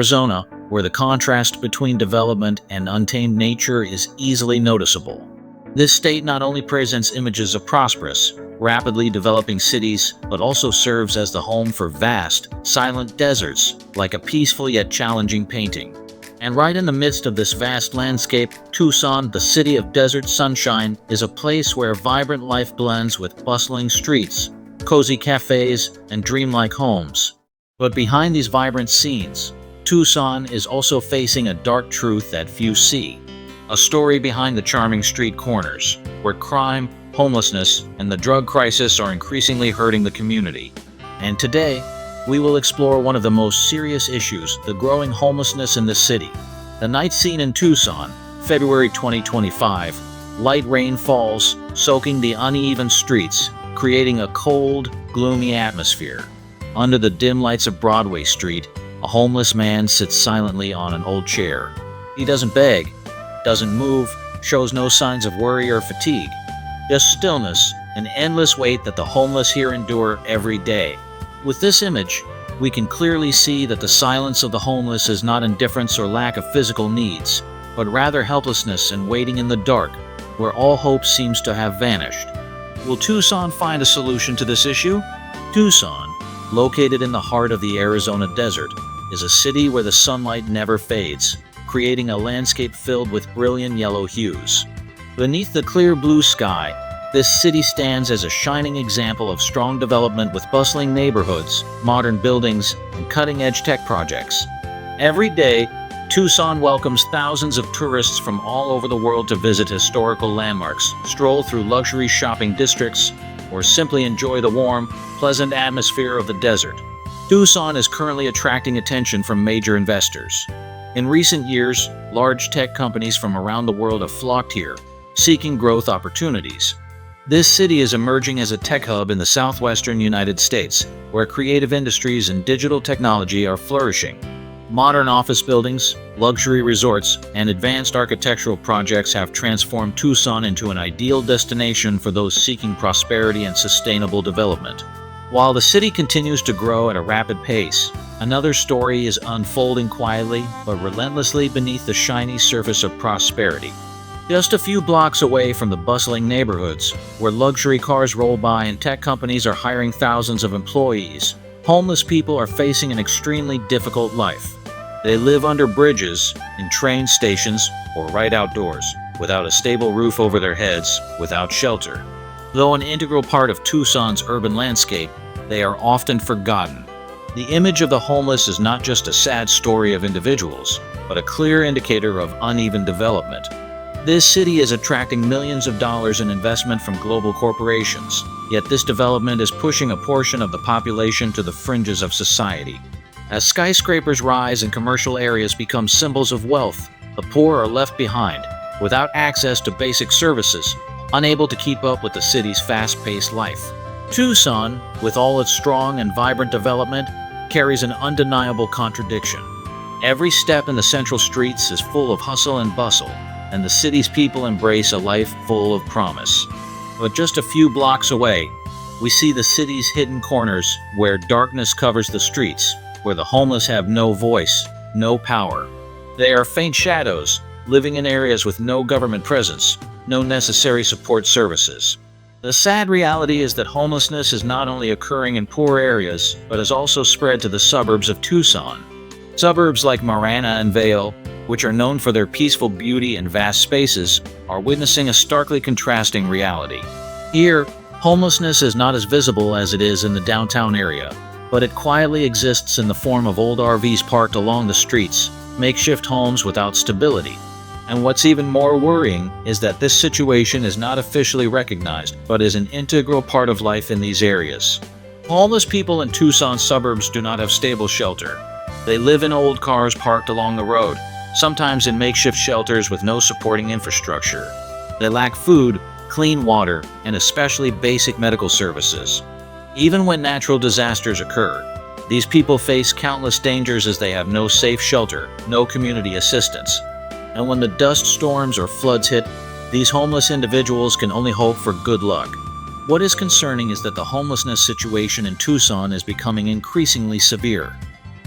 Arizona, where the contrast between development and untamed nature is easily noticeable. This state not only presents images of prosperous, rapidly developing cities, but also serves as the home for vast, silent deserts, like a peaceful yet challenging painting. And right in the midst of this vast landscape, Tucson, the city of desert sunshine, is a place where vibrant life blends with bustling streets, cozy cafes, and dreamlike homes. But behind these vibrant scenes, Tucson is also facing a dark truth that few see. A story behind the charming street corners, where crime, homelessness, and the drug crisis are increasingly hurting the community. And today, we will explore one of the most serious issues, the growing homelessness in this city. The night scene in Tucson, February 2025, light rain falls, soaking the uneven streets, creating a cold, gloomy atmosphere. Under the dim lights of Broadway Street, a homeless man sits silently on an old chair. He doesn't beg, doesn't move, shows no signs of worry or fatigue. Just stillness, an endless weight that the homeless here endure every day. With this image, we can clearly see that the silence of the homeless is not indifference or lack of physical needs, but rather helplessness and waiting in the dark, where all hope seems to have vanished. Will Tucson find a solution to this issue? Tucson, located in the heart of the Arizona desert, is a city where the sunlight never fades, creating a landscape filled with brilliant yellow hues. Beneath the clear blue sky, this city stands as a shining example of strong development with bustling neighborhoods, modern buildings, and cutting-edge tech projects. Every day, Tucson welcomes thousands of tourists from all over the world to visit historical landmarks, stroll through luxury shopping districts, or simply enjoy the warm, pleasant atmosphere of the desert. Tucson is currently attracting attention from major investors. In recent years, large tech companies from around the world have flocked here, seeking growth opportunities. This city is emerging as a tech hub in the southwestern United States, where creative industries and digital technology are flourishing. Modern office buildings, luxury resorts, and advanced architectural projects have transformed Tucson into an ideal destination for those seeking prosperity and sustainable development. While the city continues to grow at a rapid pace, another story is unfolding quietly but relentlessly beneath the shiny surface of prosperity. Just a few blocks away from the bustling neighborhoods, where luxury cars roll by and tech companies are hiring thousands of employees, homeless people are facing an extremely difficult life. They live under bridges, in train stations, or right outdoors, without a stable roof over their heads, without shelter. Though an integral part of Tucson's urban landscape, they are often forgotten. The image of the homeless is not just a sad story of individuals, but a clear indicator of uneven development. This city is attracting millions of dollars in investment from global corporations, yet this development is pushing a portion of the population to the fringes of society. As skyscrapers rise and commercial areas become symbols of wealth, the poor are left behind, without access to basic services, unable to keep up with the city's fast-paced life. Tucson, with all its strong and vibrant development, carries an undeniable contradiction. Every step in the central streets is full of hustle and bustle, and the city's people embrace a life full of promise. But just a few blocks away, we see the city's hidden corners where darkness covers the streets, where the homeless have no voice, no power. They are faint shadows, living in areas with no government presence, no necessary support services. The sad reality is that homelessness is not only occurring in poor areas, but has also spread to the suburbs of Tucson. Suburbs like Marana and Vail, which are known for their peaceful beauty and vast spaces, are witnessing a starkly contrasting reality. Here, homelessness is not as visible as it is in the downtown area, but it quietly exists in the form of old RVs parked along the streets, makeshift homes without stability. And what's even more worrying is that this situation is not officially recognized, but is an integral part of life in these areas. Homeless people in Tucson suburbs do not have stable shelter. They live in old cars parked along the road, sometimes in makeshift shelters with no supporting infrastructure. They lack food, clean water, and especially basic medical services. Even when natural disasters occur, these people face countless dangers as they have no safe shelter, no community assistance. And when the dust storms or floods hit, these homeless individuals can only hope for good luck. What is concerning is that the homelessness situation in Tucson is becoming increasingly severe.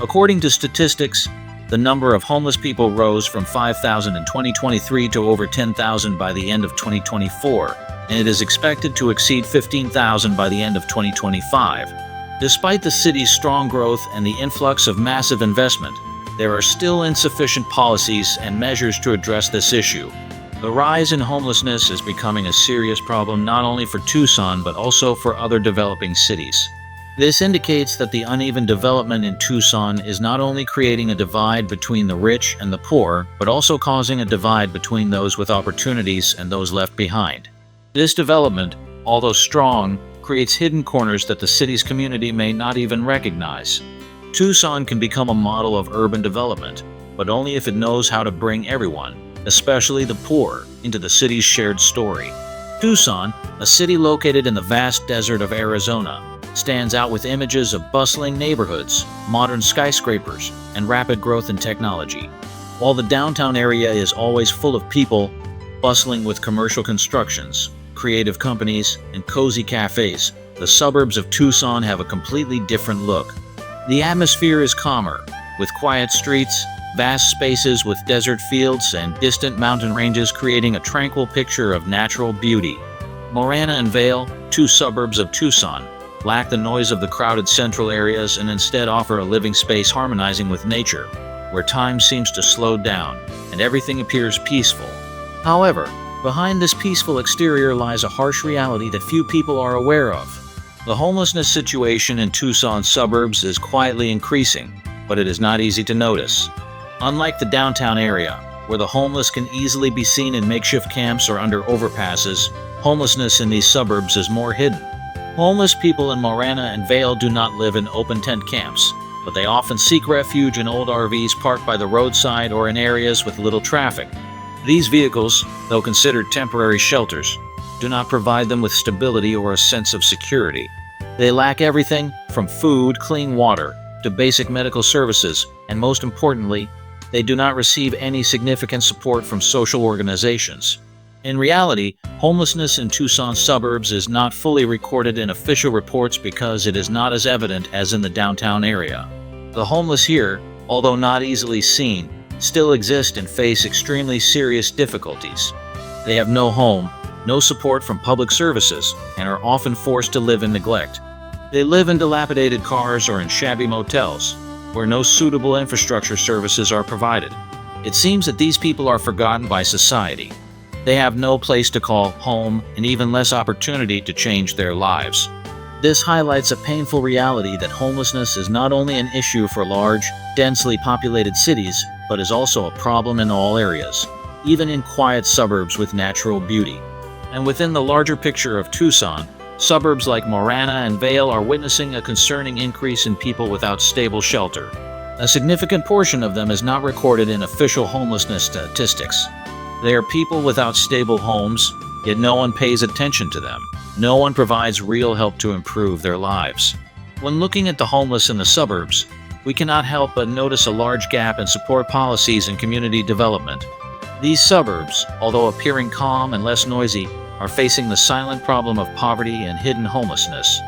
According to statistics, The number of homeless people rose from 5,000 in 2023 to over 10,000 by the end of 2024, and it is expected to exceed 15,000 by the end of 2025. Despite the city's strong growth and the influx of massive investment, there are still insufficient policies and measures to address this issue. The rise in homelessness is becoming a serious problem not only for Tucson but also for other developing cities. This indicates that the uneven development in Tucson is not only creating a divide between the rich and the poor, but also causing a divide between those with opportunities and those left behind. This development, although strong, creates hidden corners that the city's community may not even recognize. Tucson can become a model of urban development, but only if it knows how to bring everyone, especially the poor, into the city's shared story. Tucson, a city located in the vast desert of Arizona, stands out with images of bustling neighborhoods, modern skyscrapers, and rapid growth in technology. While the downtown area is always full of people, bustling with commercial constructions, creative companies, and cozy cafes, the suburbs of Tucson have a completely different look. The atmosphere is calmer, with quiet streets, vast spaces with desert fields, and distant mountain ranges creating a tranquil picture of natural beauty. Marana and Vail, two suburbs of Tucson, lack the noise of the crowded central areas and instead offer a living space harmonizing with nature, where time seems to slow down and everything appears peaceful. However, behind this peaceful exterior lies a harsh reality that few people are aware of. The homelessness situation in Tucson suburbs is quietly increasing, but it is not easy to notice. Unlike the downtown area, where the homeless can easily be seen in makeshift camps or under overpasses, homelessness in these suburbs is more hidden. Homeless people in Marana and Vail do not live in open tent camps, but they often seek refuge in old RVs parked by the roadside or in areas with little traffic. These vehicles, though considered temporary shelters, do not provide them with stability or a sense of security. They lack everything from food, clean water, to basic medical services, and most importantly, they do not receive any significant support from social organizations. In reality, homelessness in Tucson suburbs is not fully recorded in official reports because it is not as evident as in the downtown area. The homeless here, although not easily seen, still exist and face extremely serious difficulties. They have no home, no support from public services, and are often forced to live in neglect. They live in dilapidated cars or in shabby motels, where no suitable infrastructure services are provided. It seems that these people are forgotten by society. They have no place to call home and even less opportunity to change their lives. This highlights a painful reality that homelessness is not only an issue for large, densely populated cities, but is also a problem in all areas, even in quiet suburbs with natural beauty. And within the larger picture of Tucson, suburbs like Marana and Vail are witnessing a concerning increase in people without stable shelter. A significant portion of them is not recorded in official homelessness statistics. They are people without stable homes, yet no one pays attention to them. No one provides real help to improve their lives. When looking at the homeless in the suburbs, we cannot help but notice a large gap in support policies and community development. These suburbs, although appearing calm and less noisy, are facing the silent problem of poverty and hidden homelessness.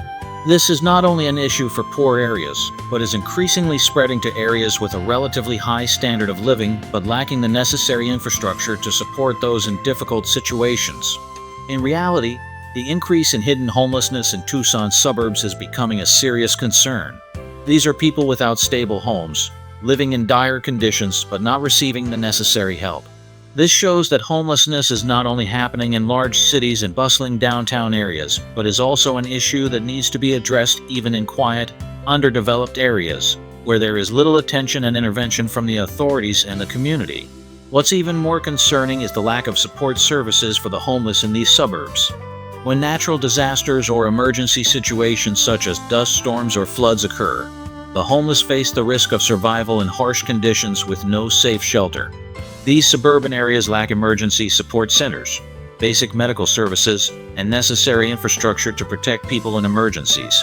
This is not only an issue for poor areas, but is increasingly spreading to areas with a relatively high standard of living but lacking the necessary infrastructure to support those in difficult situations. In reality, the increase in hidden homelessness in Tucson suburbs is becoming a serious concern. These are people without stable homes, living in dire conditions but not receiving the necessary help. This shows that homelessness is not only happening in large cities and bustling downtown areas, but is also an issue that needs to be addressed even in quiet, underdeveloped areas, where there is little attention and intervention from the authorities and the community. What's even more concerning is the lack of support services for the homeless in these suburbs. When natural disasters or emergency situations such as dust storms or floods occur, the homeless face the risk of survival in harsh conditions with no safe shelter. These suburban areas lack emergency support centers, basic medical services, and necessary infrastructure to protect people in emergencies.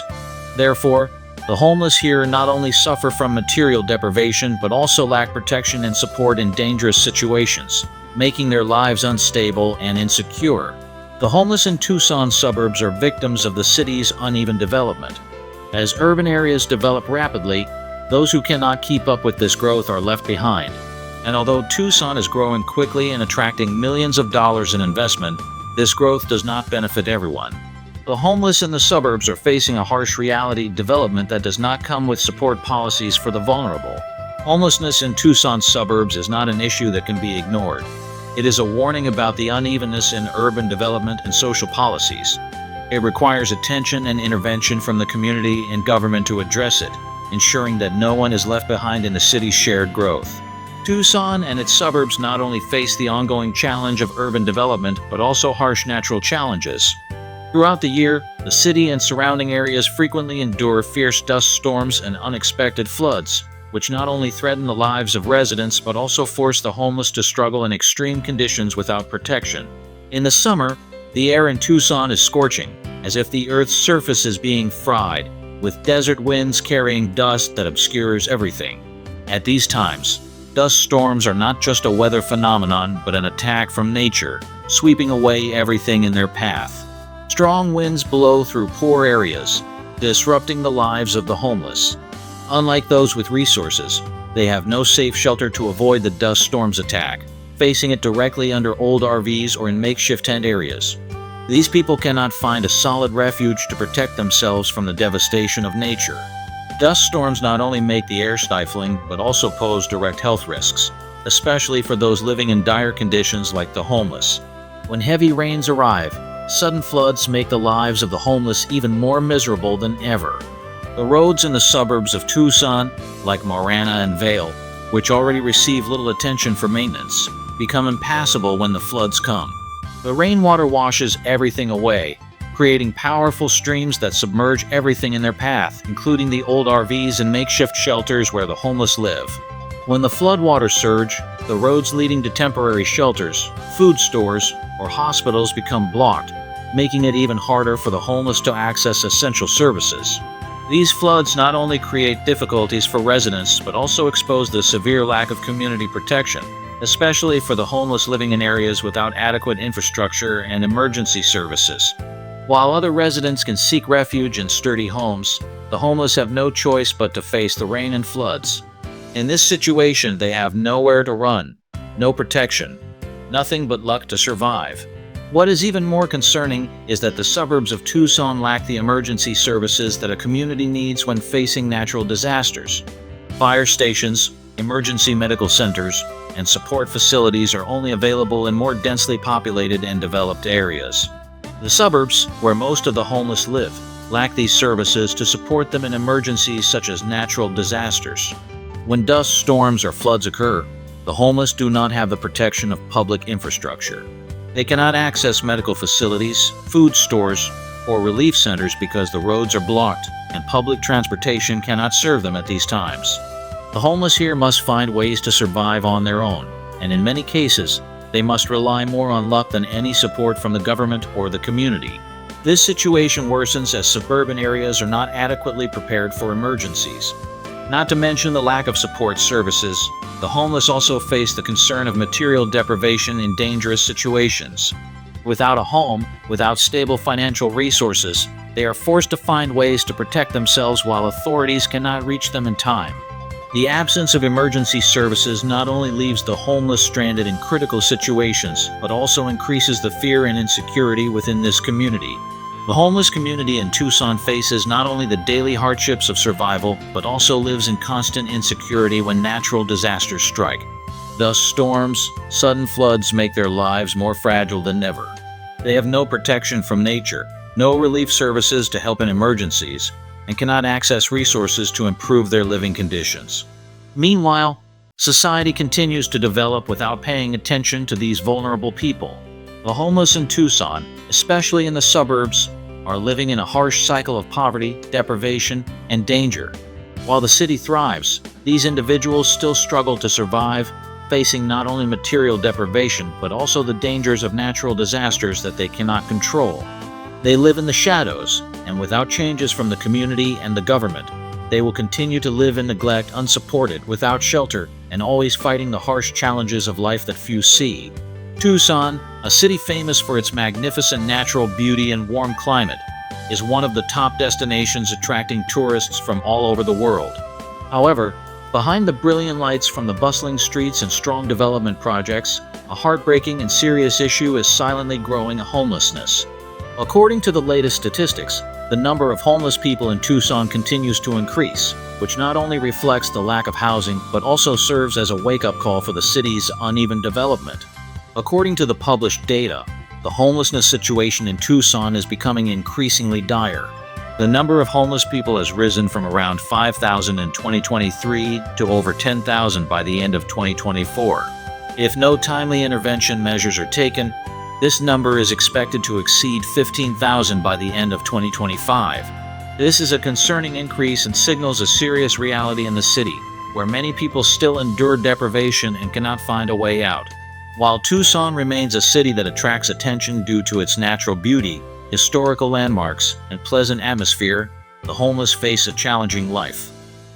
Therefore, the homeless here not only suffer from material deprivation but also lack protection and support in dangerous situations, making their lives unstable and insecure. The homeless in Tucson suburbs are victims of the city's uneven development. As urban areas develop rapidly, Those who cannot keep up with this growth are left behind. And although Tucson is growing quickly and attracting millions of dollars in investment, this growth does not benefit everyone. The homeless in the suburbs are facing a harsh reality development that does not come with support policies for the vulnerable. Homelessness in Tucson's suburbs is not an issue that can be ignored. It is a warning about the unevenness in urban development and social policies. It requires attention and intervention from the community and government to address it, ensuring that no one is left behind in the city's shared growth. Tucson and its suburbs not only face the ongoing challenge of urban development, but also harsh natural challenges. Throughout the year, the city and surrounding areas frequently endure fierce dust storms and unexpected floods, which not only threaten the lives of residents but also force the homeless to struggle in extreme conditions without protection. In the summer, the air in Tucson is scorching, as if the Earth's surface is being fried, with desert winds carrying dust that obscures everything. At these times, dust storms are not just a weather phenomenon but an attack from nature, sweeping away everything in their path. Strong winds blow through poor areas, disrupting the lives of the homeless. Unlike those with resources, they have no safe shelter to avoid the dust storm's attack, facing it directly under old RVs or in makeshift tent areas. These people cannot find a solid refuge to protect themselves from the devastation of nature. Dust storms not only make the air stifling, but also pose direct health risks, especially for those living in dire conditions like the homeless. When heavy rains arrive, sudden floods make the lives of the homeless even more miserable than ever. The roads in the suburbs of Tucson, like Marana and Vale, which already receive little attention for maintenance, become impassable when the floods come. The rainwater washes everything away, creating powerful streams that submerge everything in their path, including the old RVs and makeshift shelters where the homeless live. When the floodwaters surge, the roads leading to temporary shelters, food stores, or hospitals become blocked, making it even harder for the homeless to access essential services. These floods not only create difficulties for residents, but also expose the severe lack of community protection, especially for the homeless living in areas without adequate infrastructure and emergency services. While other residents can seek refuge in sturdy homes, the homeless have no choice but to face the rain and floods. In this situation, they have nowhere to run, no protection, nothing but luck to survive. What is even more concerning is that the suburbs of Tucson lack the emergency services that a community needs when facing natural disasters. Fire stations, emergency medical centers, and support facilities are only available in more densely populated and developed areas. The suburbs, where most of the homeless live, lack these services to support them in emergencies such as natural disasters. When dust storms or floods occur, the homeless do not have the protection of public infrastructure. They cannot access medical facilities, food stores, or relief centers because the roads are blocked and public transportation cannot serve them at these times. The homeless here must find ways to survive on their own, and in many cases, they must rely more on luck than any support from the government or the community. This situation worsens as suburban areas are not adequately prepared for emergencies. Not to mention the lack of support services, the homeless also face the concern of material deprivation in dangerous situations. Without a home, without stable financial resources, they are forced to find ways to protect themselves while authorities cannot reach them in time. The absence of emergency services not only leaves the homeless stranded in critical situations, but also increases the fear and insecurity within this community. The homeless community in Tucson faces not only the daily hardships of survival, but also lives in constant insecurity when natural disasters strike. Thus, storms, sudden floods make their lives more fragile than ever. They have no protection from nature, no relief services to help in emergencies, and cannot access resources to improve their living conditions. Meanwhile, society continues to develop without paying attention to these vulnerable people. The homeless in Tucson, especially in the suburbs, are living in a harsh cycle of poverty, deprivation, and danger. While the city thrives, these individuals still struggle to survive, facing not only material deprivation, but also the dangers of natural disasters that they cannot control. They live in the shadows, and without changes from the community and the government, they will continue to live in neglect, unsupported, without shelter, and always fighting the harsh challenges of life that few see. Tucson, a city famous for its magnificent natural beauty and warm climate, is one of the top destinations attracting tourists from all over the world. However, behind the brilliant lights from the bustling streets and strong development projects, a heartbreaking and serious issue is silently growing: homelessness. According to the latest statistics, the number of homeless people in Tucson continues to increase, which not only reflects the lack of housing but also serves as a wake-up call for the city's uneven development. According to the published data, the homelessness situation in Tucson is becoming increasingly dire. The number of homeless people has risen from around 5,000 in 2023 to over 10,000 by the end of 2024. If no timely intervention measures are taken, this number is expected to exceed 15,000 by the end of 2025. This is a concerning increase and signals a serious reality in the city, where many people still endure deprivation and cannot find a way out. While Tucson remains a city that attracts attention due to its natural beauty, historical landmarks, and pleasant atmosphere, the homeless face a challenging life.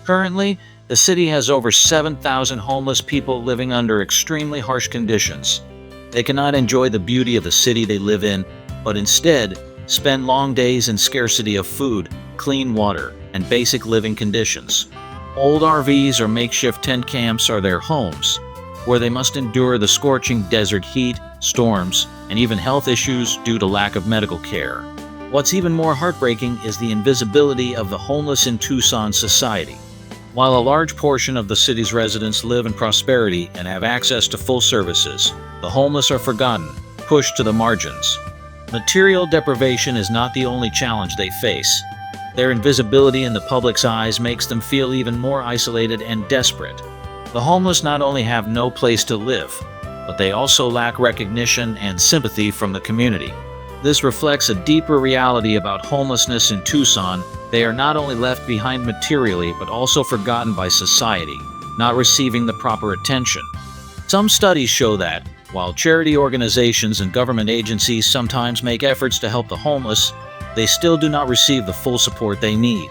Currently, the city has over 7,000 homeless people living under extremely harsh conditions. They cannot enjoy the beauty of the city they live in, but instead spend long days in scarcity of food, clean water, and basic living conditions. Old RVs or makeshift tent camps are their homes, where they must endure the scorching desert heat, storms, and even health issues due to lack of medical care. What's even more heartbreaking is the invisibility of the homeless in Tucson society. While a large portion of the city's residents live in prosperity and have access to full services, the homeless are forgotten, pushed to the margins. Material deprivation is not the only challenge they face. Their invisibility in the public's eyes makes them feel even more isolated and desperate. The homeless not only have no place to live, but they also lack recognition and sympathy from the community. This reflects a deeper reality about homelessness in Tucson. They are not only left behind materially, but also forgotten by society, not receiving the proper attention. Some studies show that, while charity organizations and government agencies sometimes make efforts to help the homeless, they still do not receive the full support they need.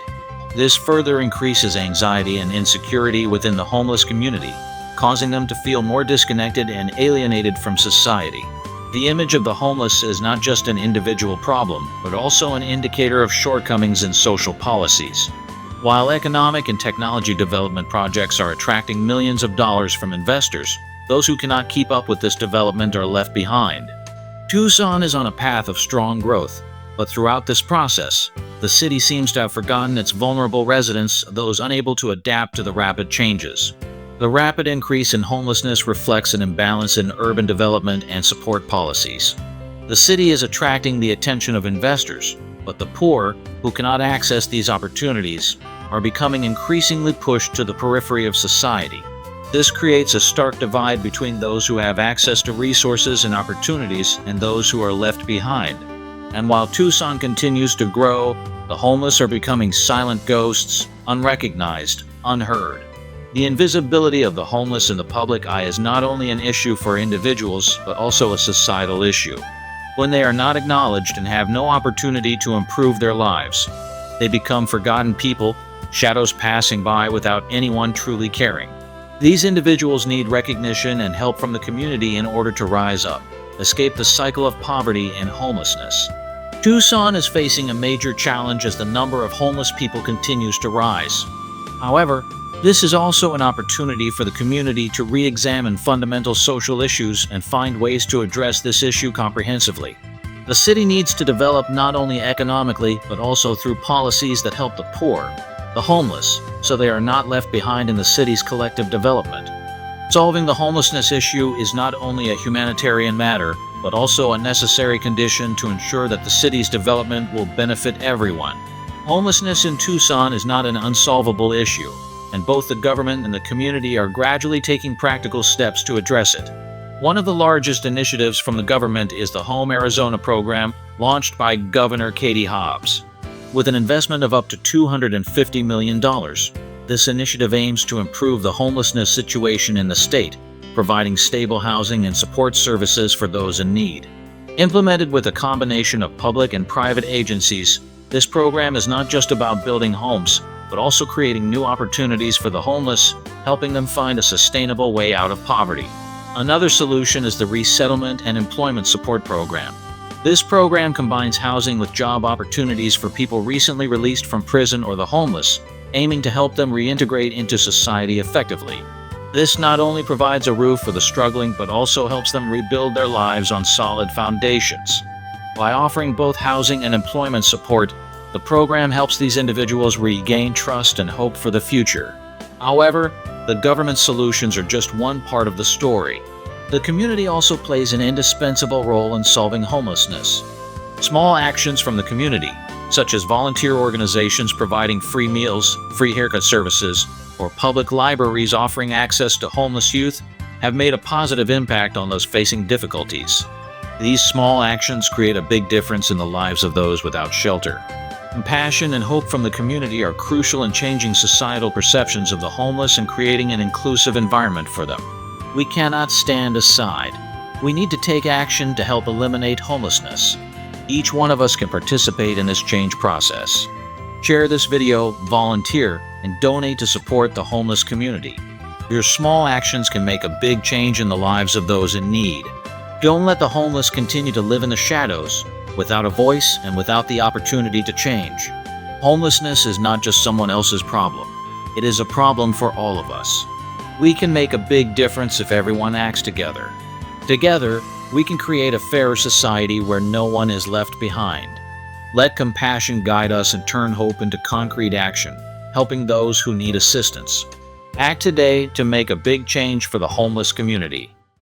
This further increases anxiety and insecurity within the homeless community, causing them to feel more disconnected and alienated from society. The image of the homeless is not just an individual problem, but also an indicator of shortcomings in social policies. While economic and technology development projects are attracting millions of dollars from investors, those who cannot keep up with this development are left behind. Tucson is on a path of strong growth, but throughout this process, the city seems to have forgotten its vulnerable residents, those unable to adapt to the rapid changes. The rapid increase in homelessness reflects an imbalance in urban development and support policies. The city is attracting the attention of investors, but the poor, who cannot access these opportunities, are becoming increasingly pushed to the periphery of society. This creates a stark divide between those who have access to resources and opportunities and those who are left behind. And while Tucson continues to grow, the homeless are becoming silent ghosts, unrecognized, unheard. The invisibility of the homeless in the public eye is not only an issue for individuals, but also a societal issue. When they are not acknowledged and have no opportunity to improve their lives, they become forgotten people, shadows passing by without anyone truly caring. These individuals need recognition and help from the community in order to rise up, escape the cycle of poverty and homelessness. Tucson is facing a major challenge as the number of homeless people continues to rise. However, this is also an opportunity for the community to re-examine fundamental social issues and find ways to address this issue comprehensively. The city needs to develop not only economically, but also through policies that help the poor, the homeless, so they are not left behind in the city's collective development. Solving the homelessness issue is not only a humanitarian matter, but also a necessary condition to ensure that the city's development will benefit everyone. Homelessness in Tucson is not an unsolvable issue, and both the government and the community are gradually taking practical steps to address it. One of the largest initiatives from the government is the Home Arizona program, launched by Governor Katie Hobbs. With an investment of up to $250 million, this initiative aims to improve the homelessness situation in the state, providing stable housing and support services for those in need. Implemented with a combination of public and private agencies, this program is not just about building homes, but also creating new opportunities for the homeless, helping them find a sustainable way out of poverty. Another solution is the Resettlement and Employment Support Program. This program combines housing with job opportunities for people recently released from prison or the homeless, aiming to help them reintegrate into society effectively. This not only provides a roof for the struggling, but also helps them rebuild their lives on solid foundations. By offering both housing and employment support, the program helps these individuals regain trust and hope for the future. However, the government solutions are just one part of the story. The community also plays an indispensable role in solving homelessness. Small actions from the community, such as volunteer organizations providing free meals, free haircut services, or public libraries offering access to homeless youth, have made a positive impact on those facing difficulties. These small actions create a big difference in the lives of those without shelter. Compassion and hope from the community are crucial in changing societal perceptions of the homeless and creating an inclusive environment for them. We cannot stand aside. We need to take action to help eliminate homelessness. Each one of us can participate in this change process. Share this video, volunteer, and donate to support the homeless community. Your small actions can make a big change in the lives of those in need. Don't let the homeless continue to live in the shadows, without a voice and without the opportunity to change. Homelessness is not just someone else's problem. It is a problem for all of us. We can make a big difference if everyone acts together. Together, we can create a fairer society where no one is left behind. Let compassion guide us and turn hope into concrete action, helping those who need assistance. Act today to make a big change for the homeless community.